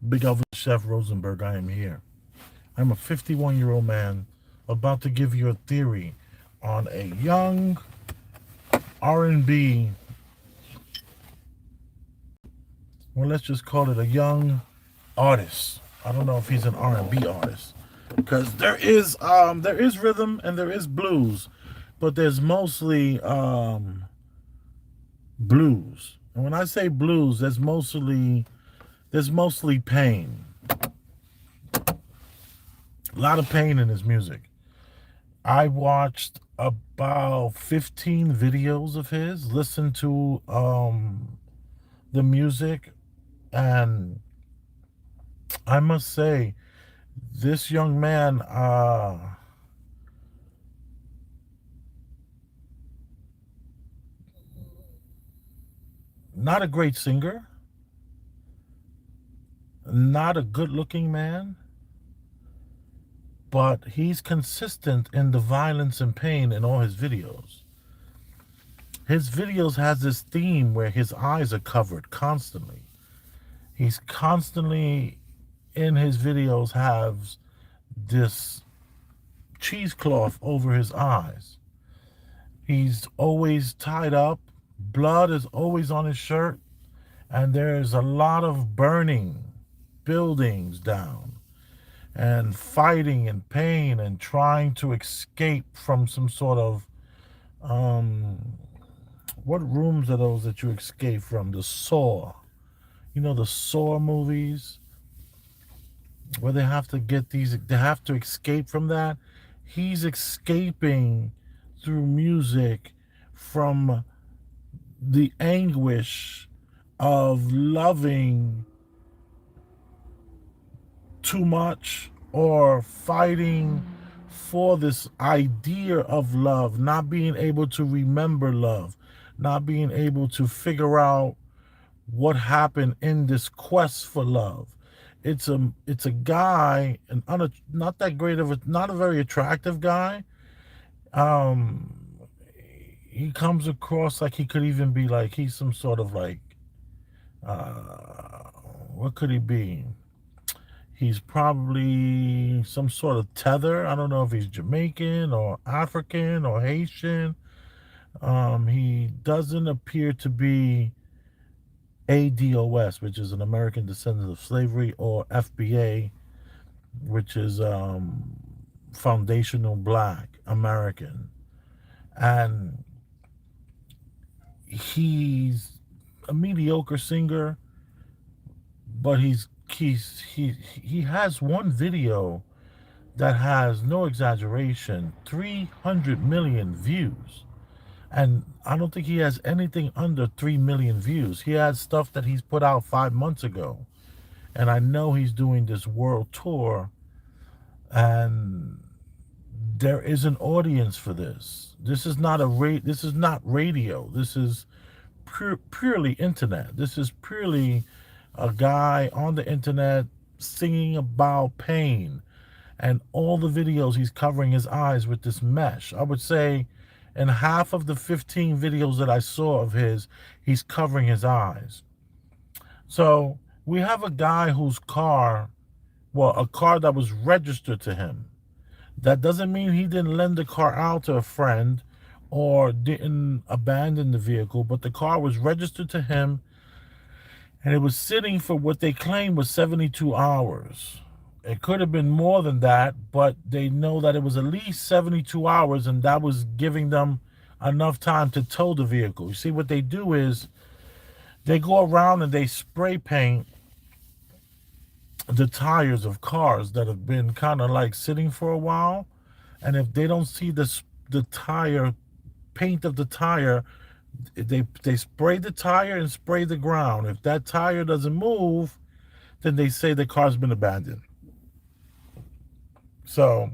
Big Elvis Chef Rosenberg, I am here. I'm a 51-year-old man about to give you a theory on a young R&B, well, let's just call it a young artist. I don't know if he's an R&B artist because there is rhythm and there is blues, but there's mostly blues. And when I say blues, there's mostly pain. A lot of pain in his music. I watched about 15 videos of his, listened to the music, and I must say, this young man, not a great singer, not a good looking man, but he's consistent in the violence and pain in all his videos. His videos has this theme where his eyes are covered constantly. He's constantly in his videos has this cheesecloth over his eyes. He's always tied up. Blood is always on his shirt. And there's a lot of burning buildings down and fighting and pain and trying to escape from some sort of um what rooms are those that you escape from? The Saw. You know the Saw movies where they have to escape from that. He's escaping through music from the anguish of loving too much or fighting for this idea of love, not being able to remember love, not being able to figure out what happened in this quest for love. It's a guy, not that great of a, not a very attractive guy. Um, he comes across like he could even be like he's some sort of like uh, what could he be? He's probably some sort of tether. I don't know if he's Jamaican or African or Haitian. He doesn't appear to be ADOS, which is an American Descendant of Slavery, or FBA, which is Foundational Black American. And he's a mediocre singer, but he has one video that has no exaggeration 300 million views, and I don't think he has anything under 3 million views. He has stuff that he's put out 5 months ago, and I know he's doing this world tour, and there is an audience for this. This is not radio. This is purely internet. This is purely a guy on the internet singing about pain, and all the videos he's covering his eyes with this mesh. I would say in half of the 15 videos that I saw of his, he's covering his eyes. So we have a guy whose car, well, a car that was registered to him. That doesn't mean he didn't lend the car out to a friend or didn't abandon the vehicle, but the car was registered to him, and it was sitting for what they claim was 72 hours. It could have been more than that, but they know that it was at least 72 hours, and that was giving them enough time to tow the vehicle. You see, what they do is they go around and they spray paint the tires of cars that have been kind of like sitting for a while. And if they don't see the tire, paint of the tire, they spray the tire and spray the ground. If that tire doesn't move, then they say the car's been abandoned. So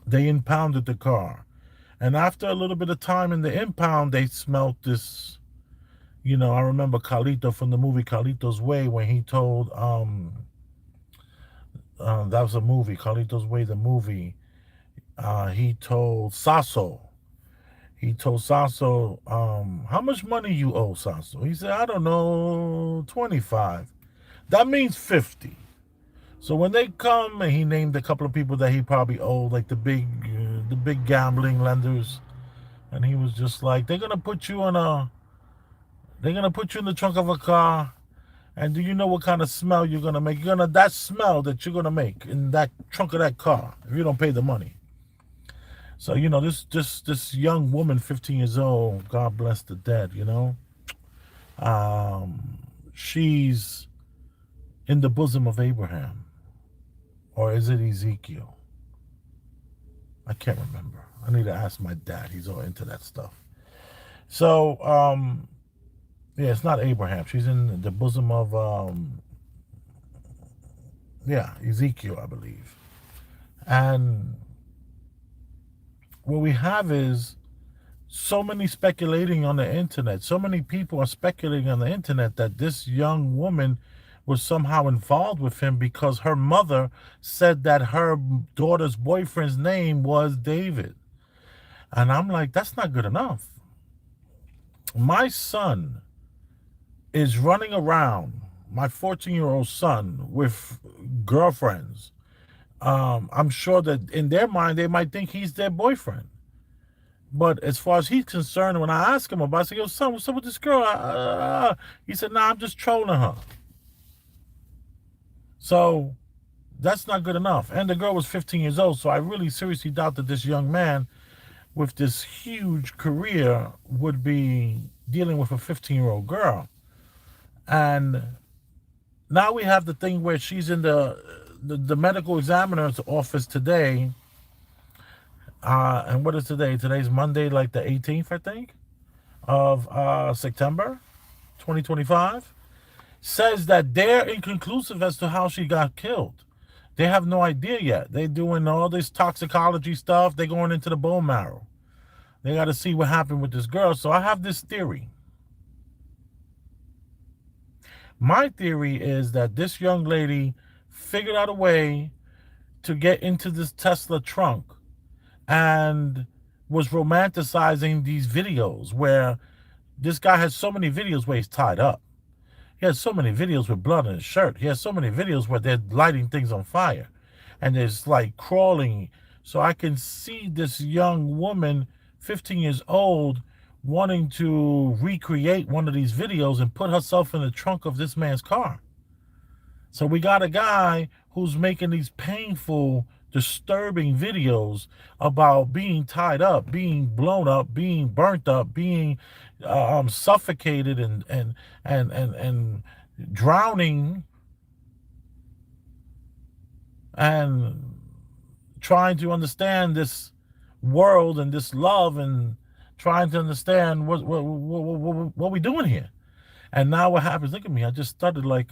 they impounded the car. And after a little bit of time in the impound, they smelt this. I remember Carlito from the movie Carlito's Way when he told, that was a movie, Carlito's Way, the movie. He told Sasso, how much money you owe, Sasso? He said, I don't know, 25. That means 50. So when they come, and he named a couple of people that he probably owed, like the big gambling lenders, and he was just like, they're gonna put you in the trunk of a car, and do you know what kind of smell you're gonna make? That smell that you're gonna make in that trunk of that car if you don't pay the money. So this young woman, 15 years old, God bless the dead, she's in the bosom of Abraham, or is it Ezekiel? I can't remember. I need to ask my dad. He's all into that stuff. So, yeah, it's not Abraham. She's in the bosom of, yeah, Ezekiel, I believe. And what we have is so many speculating on the internet. So many people are speculating on the internet that this young woman was somehow involved with him because her mother said that her daughter's boyfriend's name was David. And I'm like, that's not good enough. My son is running around, my 14-year-old son, with girlfriends. I'm sure that in their mind, they might think he's their boyfriend. But as far as he's concerned, when I ask him about it, I say, yo, son, what's up with this girl? He said, nah, I'm just trolling her. So that's not good enough. And the girl was 15 years old, so I really seriously doubt that this young man with this huge career would be dealing with a 15-year-old girl. And now we have the thing where she's in the medical examiner's office today. And what is today? Today's Monday, like the 18th, I think, of September 2025. Says that they're inconclusive as to how she got killed. They have no idea yet. They're doing all this toxicology stuff. They're going into the bone marrow. They got to see what happened with this girl. So I have this theory. My theory is that this young lady figured out a way to get into this Tesla trunk and was romanticizing these videos where this guy has so many videos where he's tied up. He has so many videos with blood on his shirt. He has so many videos where they're lighting things on fire and there's like crawling. So I can see this young woman, 15 years old, wanting to recreate one of these videos and put herself in the trunk of this man's car. So we got a guy who's making these painful, disturbing videos about being tied up, being blown up, being burnt up, being suffocated and drowning, and trying to understand this world and this love, and trying to understand what we doing here. And now what happens? Look at me. I just started like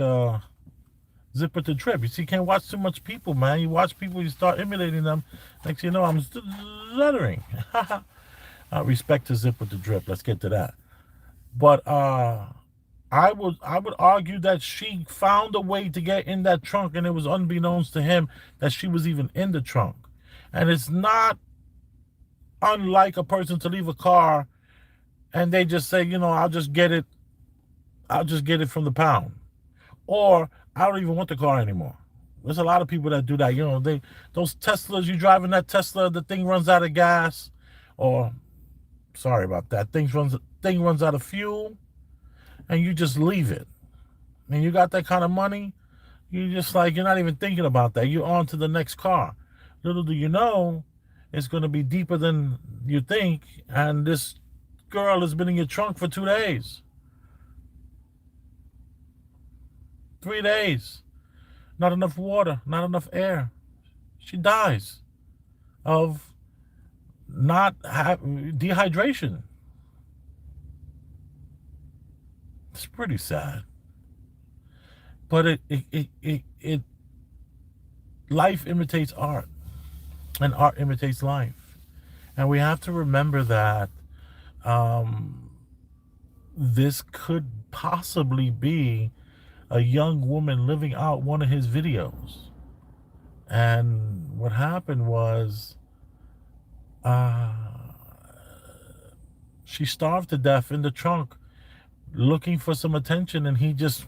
Zipper to Drip. You see, you can't watch too much people, man. You watch people, you start emulating them. Next thing you know, I'm stuttering. Respect to Zipper to Drip. Let's get to that. But I would argue that she found a way to get in that trunk, and it was unbeknownst to him that she was even in the trunk. And it's not unlike a person to leave a car and they just say, I'll just get it from the pound. Or I don't even want the car anymore. There's a lot of people that do that. Those Teslas, you driving that Tesla, the thing runs out of gas, or sorry about that, thing runs out of fuel, and you just leave it. And you got that kind of money, you're not even thinking about that. You're on to the next car. Little do you know, it's going to be deeper than you think, and this girl has been in your trunk for 2 days. 3 days. Not enough water, not enough air. She dies of dehydration. It's pretty sad. But it life imitates art, and art imitates life. And we have to remember that this could possibly be a young woman living out one of his videos. And what happened was she starved to death in the trunk looking for some attention, and he just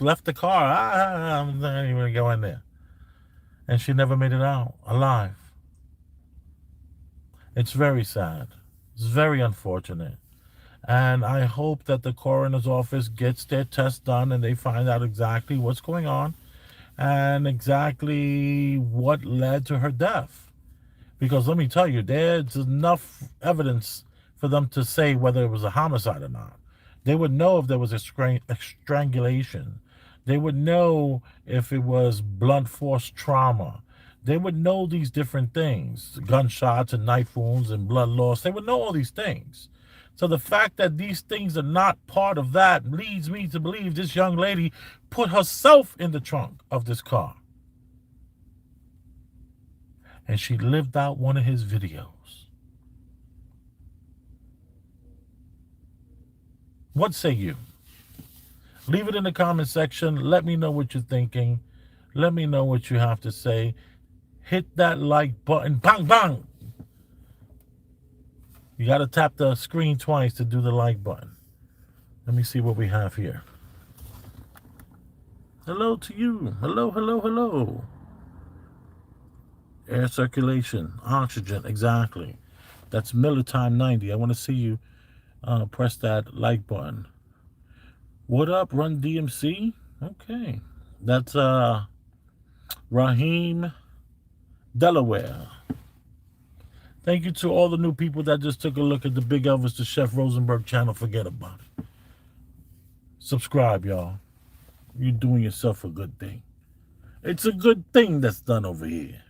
left the car. I'm not even gonna go in there. And she never made it out alive. It's very sad. It's very unfortunate. And I hope that the coroner's office gets their test done and they find out exactly what's going on and exactly what led to her death. Because let me tell you, there's enough evidence for them to say whether it was a homicide or not. They would know if there was a strangulation. They would know if it was blunt force trauma. They would know these different things, gunshots and knife wounds and blood loss. They would know all these things. So the fact that these things are not part of that leads me to believe this young lady put herself in the trunk of this car. And she lived out one of his videos. What say you? Leave it in the comment section. Let me know what you're thinking. Let me know what you have to say. Hit that like button. Bang, bang. You got to tap the screen twice to do the like button. Let me see what we have here. Hello to you. Hello, hello, hello. Air circulation, oxygen, exactly. That's Miller time 90. I want to see you press that like button. What up, Run DMC? Okay. That's Raheem, Delaware. Thank you to all the new people that just took a look at the Big Elvis the Chef Rosenberg channel. Forget about it. Subscribe, y'all. You're doing yourself a good thing. It's a good thing that's done over here.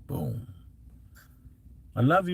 Boom. I love you.